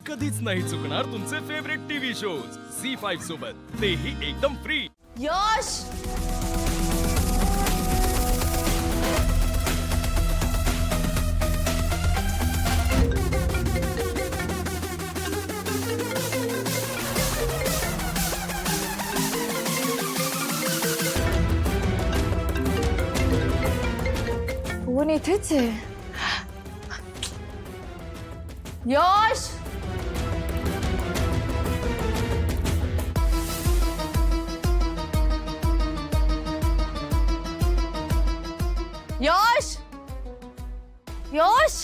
कधीच नाही चुकणार तुमचे फेवरेट टीव्ही शोज झी5 सोबत, तेही एकदम फ्री। यश कोण इथेच आहे? यश यश यश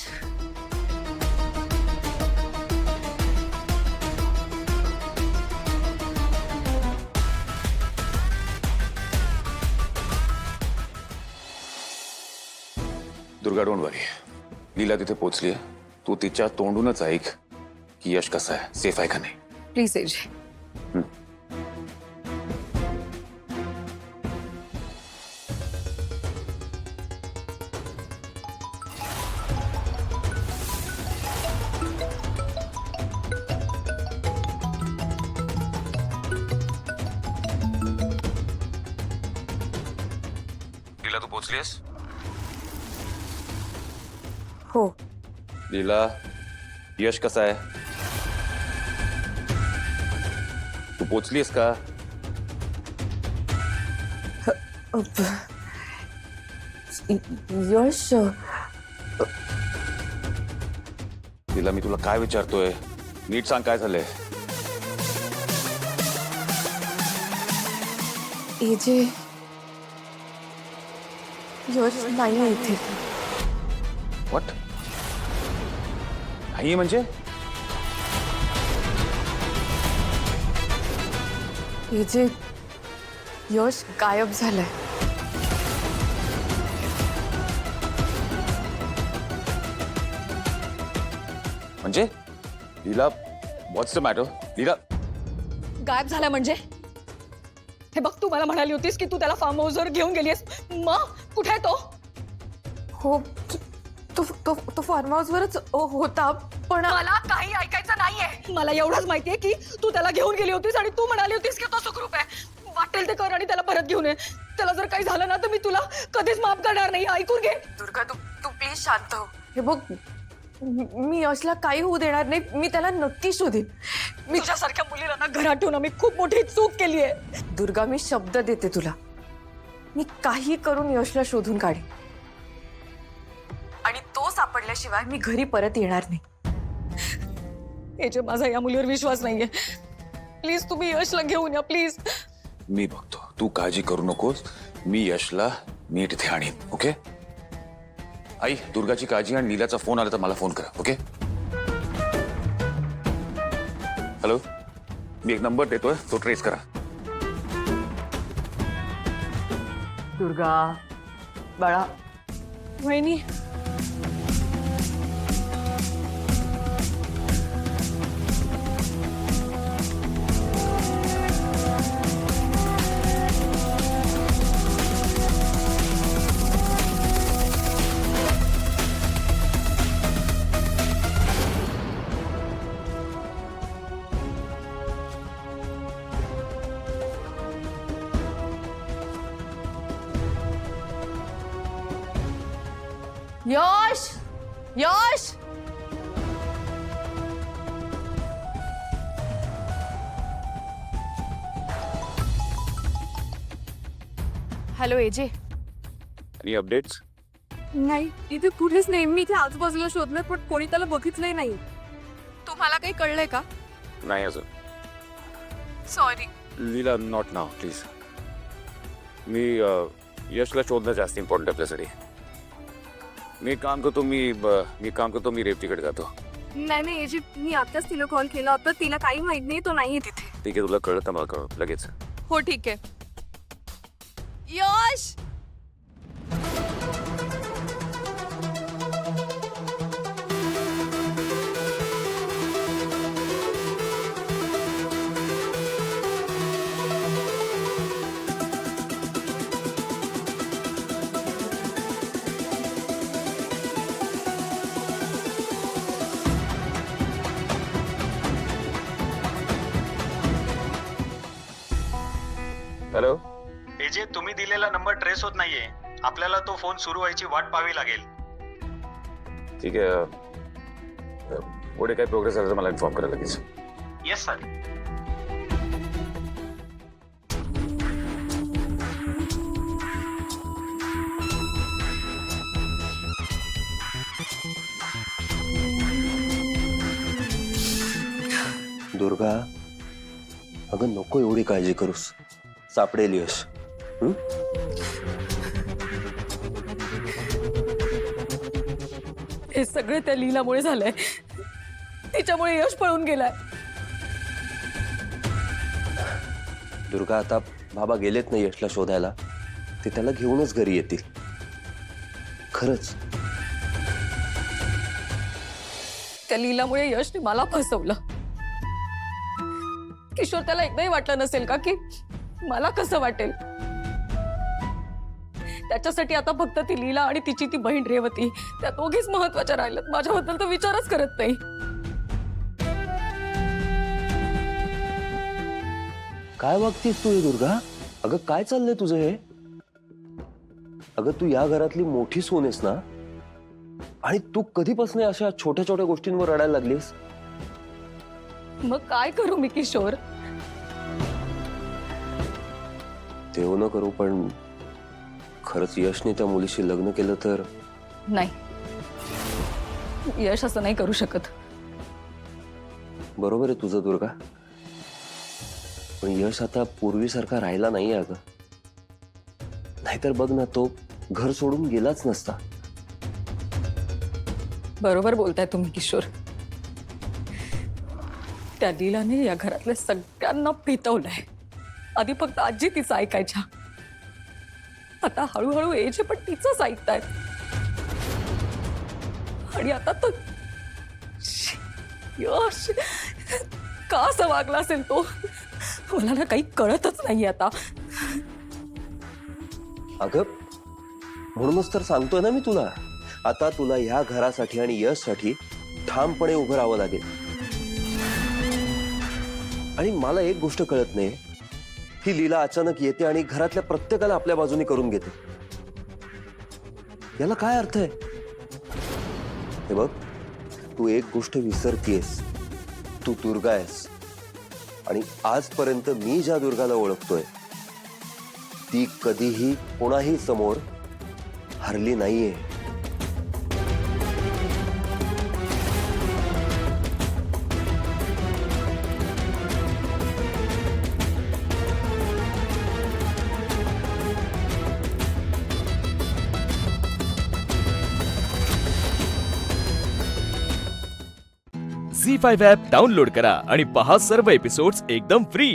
दुर्गा डोंट वरी, लीला तिथे पोहोचली आहे। तू तिच्या तोंडूनच ऐक की यश कसा आहे, सेफ आहे का नाही। प्लीज एजे लीला तू पोहोचलीस? हो लीला, यश कसा आहे? तू पोहोचलीस का? यश लीला, मी तुला काय विचारतोय, नीट सांग काय झालंय। एजे यश नाही इथे। व्हॉट? नाही म्हणजे? एजे यश गायब झालाय। म्हणजे लीला, व्हॉट्स द मॅटर? लीला गायब झाला म्हणजे? हे बघ, तू मला म्हणाली होतीस की तू त्याला फार्म हाऊसवर घेऊन गेलीस, मग कुठे आहे तो? हो तो तो तो फार्म हाऊसवरच होता, पण मला काही ऐकायचं नाहीये। मला एवढंच माहितीये की तू त्याला घेऊन गेली होतीस आणि तू म्हणाली होतीस की तो सुखरूप आहे, वाटेल ते कर आणि त्याला परत घेऊन ये। त्याला जर काही झालं ना तर मी तुला कधीच माफ करणार नाही, ऐकून घे। दुर्गा तू तू प्लीज शांत हो। हे बघ, मी यशला काही होऊ देणार नाही, मी त्याला नक्की शोधीन। मी तुझ्यासारख्या मुलीला ना घरात ठेवून मी खूप मोठी चूक केली आहे। दुर्गा, मी शब्द देते तुला, मी काही करून यशला शोधून काढेन आणि तो सापडल्याशिवाय मी घरी परत येणार नाही। याचे माझा या मुलीवर विश्वास नाहीये, प्लीज तुम्ही यशला घेऊन या, प्लीज। मी बघतो, तू काळजी करू नकोस, मी यशला नीट इथे आणीन, ओके? आई, दुर्गाची काळजी आणि नीलाचा फोन आला तर मला फोन करा, ओके? हॅलो, मी एक नंबर देतोय, तो ट्रेस करा। दुर्गा बाळा, वहिनी, Yash Yash hello AJ. Any updates? नाही, इथे कुठेच नाही। मी इथे आजूबाजूला शोधलं पण कोणी त्याला बघितलंय नाही। तुम्हाला काही कळलंय का? नाही अजून। सॉरी। लीला, नॉट नाव प्लीज। मी यशला शोधणं जास्त इम्पॉर्टंट आपल्यासाठी। मी काम करतो, मी रेवतीकडे जातो। नाही नाही एजी, मी आताच तिला कॉल केला होता, तिला काही माहित नाही, तो नाहीये तिथे। ठीक आहे, तुला कळलं तर मला कळव लगेच। हो ठीक आहे। यश हॅलो. एजे, तुम्ही दिलेला नंबर ट्रेस होत नाहीये. आपल्याला तो फोन सुरू व्हायची वाट पाहावी लागेल. ठीक आहे. पुढे काही प्रोग्रेस झाला तर मला इन्फॉर्म करा लगेच. Yes sir. दुर्गा, अगं नको एवढी काळजी करूस. सापडेल यश. हे सगळे त्या लीलामुळे झालंय. तिच्यामुळे यश पळून गेलाय. दुर्गा, आता बाबा गेलेत ना यशला शोधायला. ते त्याला घेऊनच घरी येतील. खरंच. त्या लीलामुळे यशने मला फसवलं. किशोर, त्याला एकदाही वाटलं नसेल का की मला कसं वाटेल? त्याच्यासाठी आता फक्त ती लीला आणि तिची ती बहीण रेवती, त्या दोघीच महत्वाच्या राहिल्यात. माझ्याबद्दल तो विचारच करत नाही. काय वागतीस तू हे दुर्गा? अगं काय चाललंय तुझं हे? अगं तू या घरातली मोठी सून आहेस ना, आणि तू कधीपासून अशा छोट्या छोट्या गोष्टींवर रडायला लागलीस? मग काय करू मी किशोर? देव न करू, पण खरंच यशने त्या मुलीशी लग्न केलं तर? नाही, यश असं नाही करू शकत. बरोबर आहे तुझं दुर्गा, पण यश आता पूर्वीसारखा राहिला नाही अगं. नाहीतर बघ ना, तो घर सोडून गेलाच नसता. बरोबर बोलताय तुम्ही किशोर. त्या लीलाने या घरातल्या सगळ्यांना पितवलंय. आधी फक्त आजी तिचं ऐकायच्या, आता हळूहळू एजे पण तिचंच ऐकतायत. आणि आता तो यश का असं वागला असेल तो, मला ना काही कळतच नाही आता. अगं म्हणूनच तर सांगतोय ना मी तुला, आता तुला ह्या घरासाठी आणि यशसाठी ठामपणे उभं राहावं लागेल. आणि मला एक गोष्ट कळत नाही, ही लीला अचानक येते आणि घरातल्या प्रत्येकाला आपल्या बाजूने करून घेते. याला काय अर्थ आहे? हे बघ, तू एक गोष्ट विसरतीयस. तू दुर्गा आहेस, आणि आजपर्यंत मी ज्या दुर्गाला ओळखतोय ती कधीही कोणाही समोर हरली नाहीये. झी5 ॲप डाउनलोड करा आणि पहा सर्व एपिसोड्स एकदम फ्री.